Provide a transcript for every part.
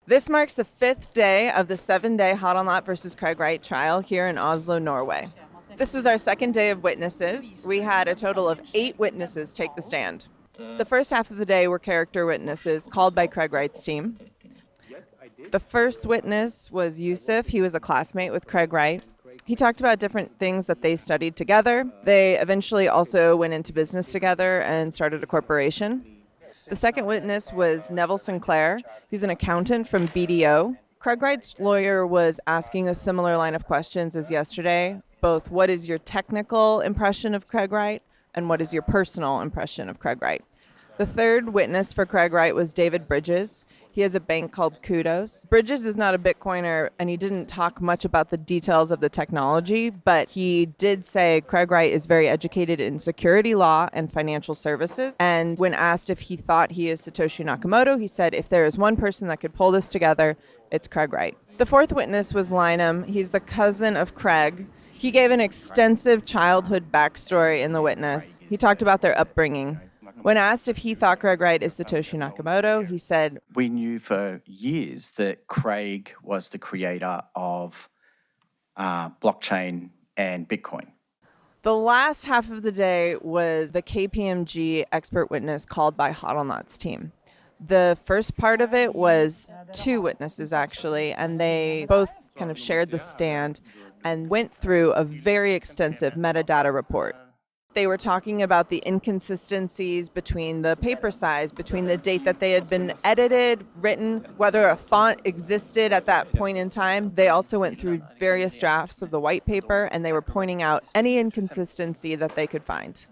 This marks the fifth day of the 7-day hodlnaut versus Craig Wright trial here in Oslo, Norway. This was our second day of witnesses. We had a total of 8 witnesses take the stand. The first half of the day were character witnesses called by Craig Wright's team. The first witness was Yusuf. He was a classmate with Craig Wright. He talked about different things that they studied together. They eventually also went into business together and started a corporation. The second witness was Neville Sinclair. He's an accountant from BDO. Craig Wright's lawyer was asking a similar line of questions as yesterday, both what is your technical impression of Craig Wright and what is your personal impression of Craig Wright. The third witness for Craig Wright was David Bridges. He has a bank called Kudos. Bridges is not a Bitcoiner, and he didn't talk much about the details of the technology, but he did say Craig Wright is very educated in security law and financial services. And when asked if he thought he is Satoshi Nakamoto, he said, if there is one person that could pull this together, it's Craig Wright. The fourth witness was Lynham. He's the cousin of Craig. He gave an extensive childhood backstory in the witness. He talked about their upbringing. When asked if he thought Craig Wright is Satoshi Nakamoto, he said, we knew for years that Craig was the creator of blockchain and Bitcoin. The last half of the day was the KPMG expert witness called by hodlnaut's team. The first part of it was 2 witnesses, actually, and they both kind of shared the stand and went through a very extensive metadata report. They were talking about the inconsistencies between the paper size, between the date that they had been edited, written, whether a font existed at that point in time. They also went through various drafts of the white paper, and they were pointing out any inconsistency that they could find.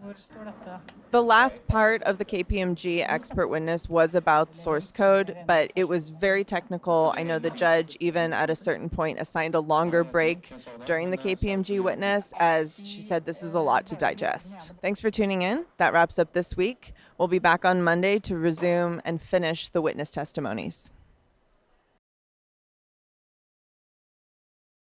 The last part of the KPMG expert witness was about source code, but it was very technical. I know the judge even at a certain point assigned a longer break during the KPMG witness, as she said this is a lot to digest. Thanks for tuning in. That wraps up this week. We'll be back on Monday to resume and finish the witness testimonies.